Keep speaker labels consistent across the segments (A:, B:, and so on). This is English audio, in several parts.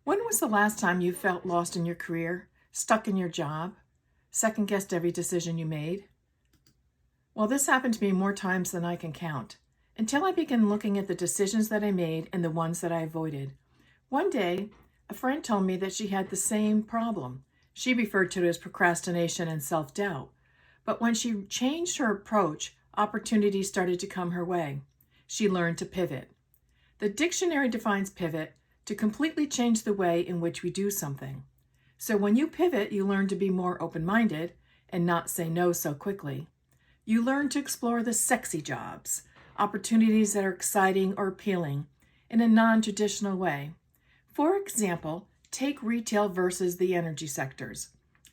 A: When was the last time you felt lost in your career, stuck in your job, second guessed every decision you made? Well, this happened to me more times than I can count, until I began looking at the decisions that I made and the ones that I avoided. One day, a friend told me that she had the same problem. She referred to it as procrastination and self doubt. But when she changed her approach, opportunities started to come her way. She learned to pivot. The dictionary defines pivot to completely change the way in which we do something. So when you pivot, you learn to be more open-minded and not say no so quickly. You learn to explore the sexy jobs, opportunities that are exciting or appealing in a non-traditional way. For example, take retail versus the energy sectors.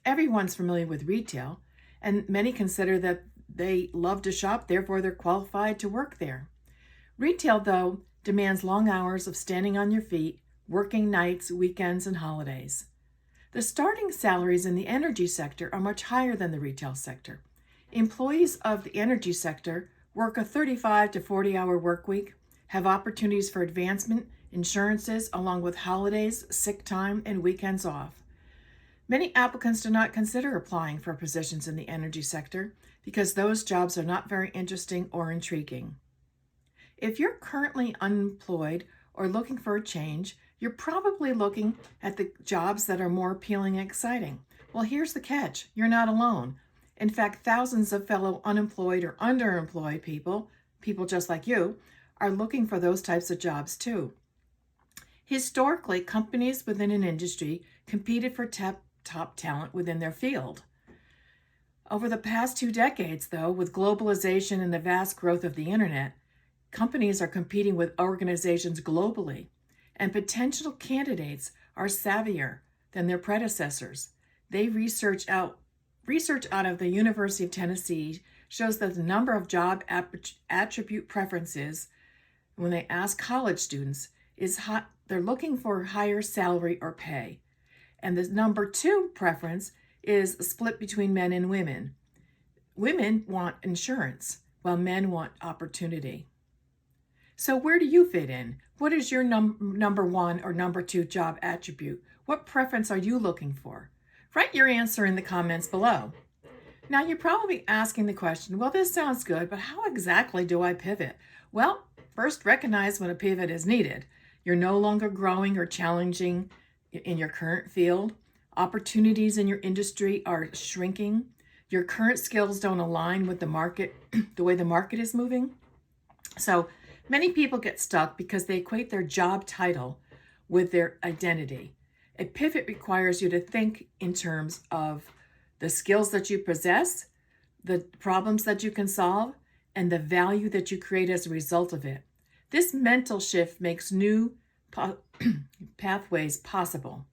A: Everyone's familiar with retail, and many consider that they love to shop, therefore they're qualified to work there. Retail, though, demands long hours of standing on your feet, working nights, weekends, and holidays. The starting salaries in the energy sector are much higher than the retail sector. Employees of the energy sector work a 35 to 40-hour work week, have opportunities for advancement, insurances, along with holidays, sick time, and weekends off. Many applicants do not consider applying for positions in the energy sector because those jobs are not very interesting or intriguing. If you're currently unemployed or looking for a change, you're probably looking at the jobs that are more appealing and exciting. Well, here's the catch. You're not alone. In fact, thousands of fellow unemployed or underemployed people just like you, are looking for those types of jobs too. Historically, companies within an industry competed for top talent within their field. Over the past 2 decades, though, with globalization and the vast growth of the internet, companies are competing with organizations globally, and potential candidates are savvier than their predecessors. Research out of the University of Tennessee shows that the number of job attribute preferences when they ask college students is hot. They're looking for higher salary or pay. And the number 2 preference is split between men and women. Women want insurance, while men want opportunity. So where do you fit in? What is your number 1 or number 2 job attribute? What preference are you looking for? Write your answer in the comments below. Now you're probably asking the question, well, this sounds good, but how exactly do I pivot? Well, first recognize when a pivot is needed. You're no longer growing or challenging in your current field. Opportunities in your industry are shrinking. Your current skills don't align with the market, the way the market is moving. So many people get stuck because they equate their job title with their identity. A pivot requires you to think in terms of the skills that you possess, the problems that you can solve, and the value that you create as a result of it. This mental shift makes new pathways possible.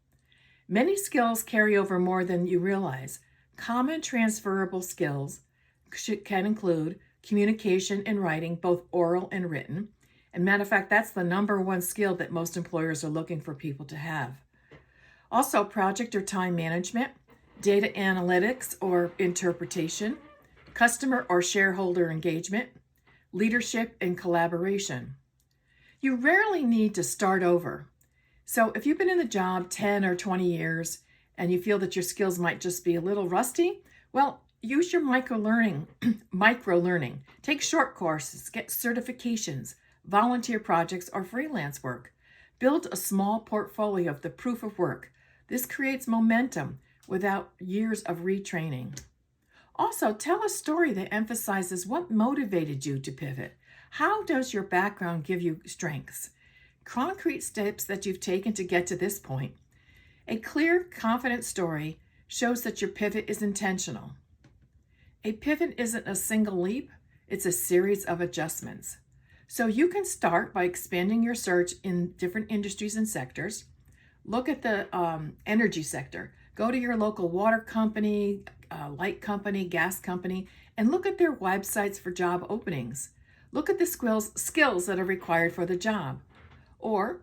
A: Many skills carry over more than you realize. Common transferable skills can include communication and writing, both oral and written. And matter of fact, that's the number 1 skill that most employers are looking for people to have. Also, project or time management, data analytics or interpretation, customer or shareholder engagement, leadership and collaboration. You rarely need to start over. So if you've been in the job 10 or 20 years and you feel that your skills might just be a little rusty, well, use your micro learning. Take short courses, get certifications, volunteer projects, or freelance work. Build a small portfolio of the proof of work. This creates momentum without years of retraining. Also, tell a story that emphasizes what motivated you to pivot. How does your background give you strengths? Concrete steps that you've taken to get to this point. A clear, confident story shows that your pivot is intentional. A pivot isn't a single leap, it's a series of adjustments. So you can start by expanding your search in different industries and sectors. Look at the energy sector. Go to your local water company, light company, gas company, and look at their websites for job openings. Look at the skills that are required for the job. Or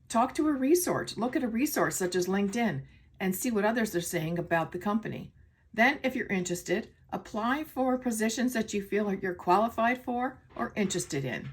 A: talk to a resource. Look at a resource such as LinkedIn and see what others are saying about the company. Then, if you're interested, apply for positions that you feel like you're qualified for or interested in.